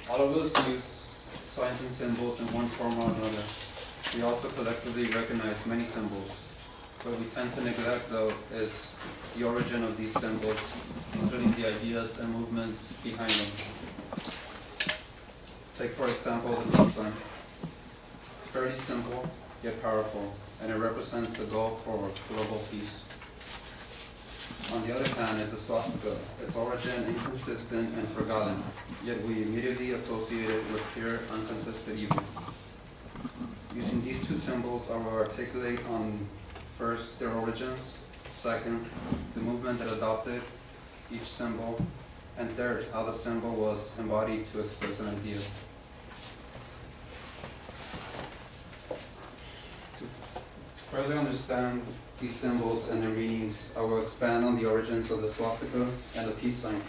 All of us use signs and symbols in one form or another. We also collectively recognize many symbols. What we tend to neglect, though, is the origin of these symbols, including the ideas and movements behind them. Take, for example, the peace sign. It's fairly simple, yet powerful, and it represents the goal for global peace. On the other hand is the swastika. Its origin inconsistent and forgotten, yet we immediately associate it with pure, uncontested evil. Using these two symbols, I will articulate on first their origins, second, the movement that adopted each symbol, and third, how the symbol was embodied to express an idea. To further understand these symbols and their meanings, I will expand on the origins of the swastika and the peace sign.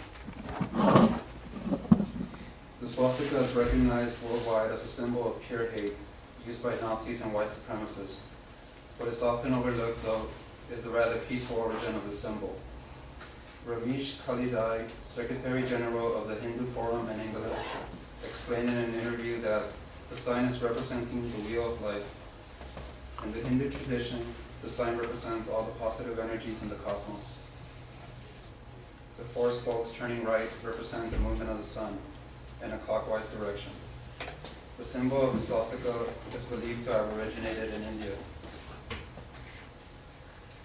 The swastika is recognized worldwide as a symbol of pure hate, used by Nazis and white supremacists. What is often overlooked, though, is the rather peaceful origin of the symbol. Ramesh Kalidai, Secretary General of the Hindu Forum in England, explained in an interview that the sign is representing the wheel of life. In the Hindu tradition, the sign represents all the positive energies in the cosmos. The four spokes turning right represent the movement of the sun in a clockwise direction. The symbol of the swastika is believed to have originated in India.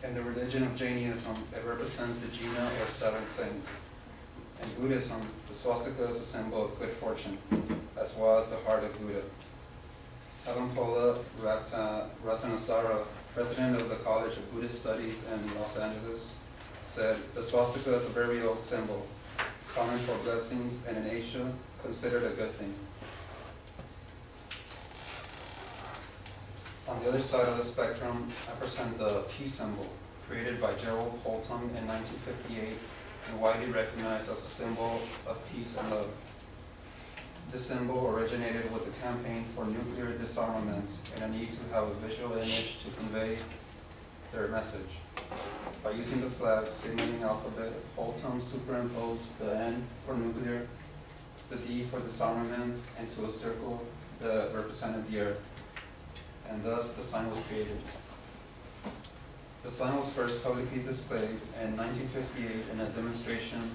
In the religion of Jainism, it represents the Jina or seventh saint. In Buddhism, the swastika is a symbol of good fortune, as well as the heart of Buddha. Alampola Ratanasara, president of the College of Buddhist Studies in Los Angeles, said, "The swastika is a very old symbol, common for blessings, and in Asia, considered a good thing." On the other side of the spectrum, I present the peace symbol, created by Gerald Holton in 1958 and widely recognized as a symbol of peace and love. This symbol originated with the campaign for nuclear disarmaments and a need to have a visual image to convey their message. By using the flag signaling alphabet, Holton superimposed the N for nuclear, the D for disarmament, into a circle that represented the Earth. And thus the sign was created. The sign was first publicly displayed in 1958 in a demonstration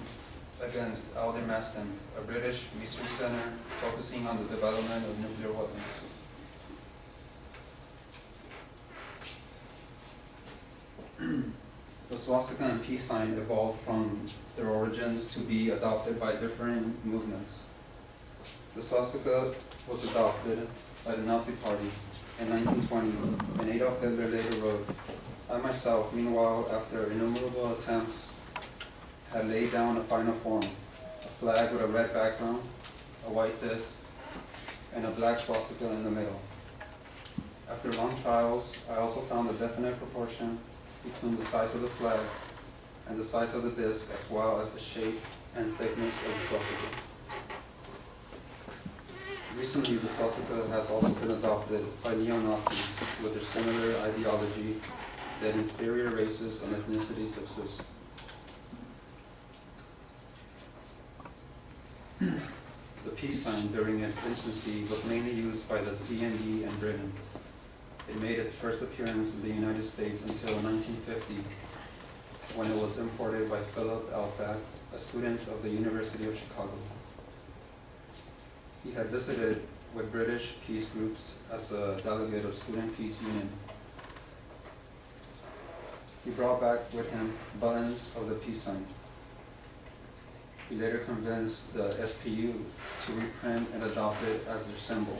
against Aldermaston, a British research center focusing on the development of nuclear weapons. The swastika and peace sign evolved from their origins to be adopted by different movements. The swastika was adopted by the Nazi Party in 1920, and Adolf Hitler later wrote, "I myself, meanwhile, after innumerable attempts, had laid down a final form, a flag with a red background, a white disc, and a black swastika in the middle. After long trials, I also found a definite proportion between the size of the flag and the size of the disc, as well as the shape and thickness of the swastika." Recently, the swastika has also been adopted by neo-Nazis with their similar ideology that inferior races and ethnicities exist. The peace sign during its infancy was mainly used by the CND in Britain. It made its first appearance in the United States until 1950, when it was imported by Philip Alpbach, a student of the University of Chicago. He had visited with British peace groups as a delegate of Student Peace Union. He brought back with him buttons of the peace sign. He later convinced the SPU to reprint and adopt it as their symbol.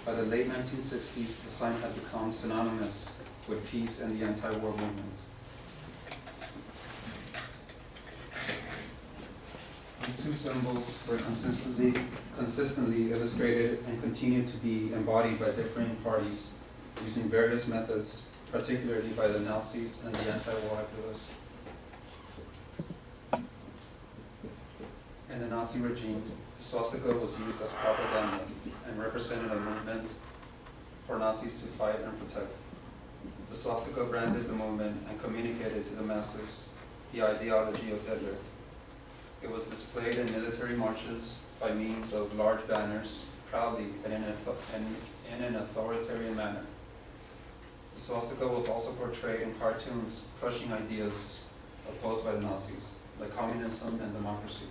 By the late 1960s, the sign had become synonymous with peace and the anti-war movement. These two symbols were consistently illustrated and continue to be embodied by different parties using various methods, particularly by the Nazis and the anti-war activists. In the Nazi regime, the swastika was used as propaganda and represented a movement for Nazis to fight and protect. The swastika branded the movement and communicated to the masses the ideology of Hitler. It was displayed in military military marches by means of large banners, proudly and in an authoritarian manner. The swastika was also portrayed in cartoons crushing ideas opposed by the Nazis, like communism and democracy.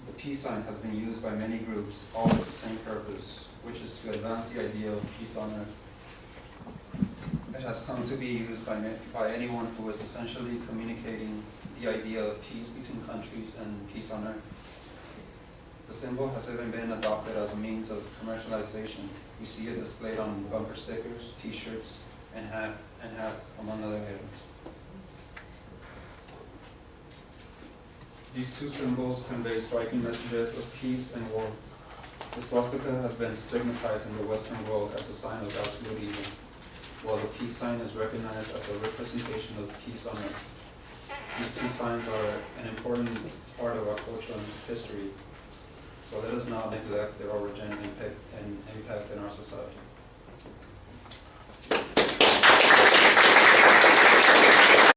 The peace sign has been used by many groups, all with the same purpose, which is to advance the idea of peace on earth. It has come to be used by anyone who is essentially communicating the idea of peace between countries and peace on earth. The symbol has even been adopted as a means of commercialization. You see it displayed on bumper stickers, t-shirts, and hats, among other items. These two symbols convey striking messages of peace and war. The swastika has been stigmatized in the Western world as a sign of absolute evil, while the peace sign is recognized as a representation of peace on earth. These two signs are an important part of our culture and history, so let us not neglect their origin and impact in our society.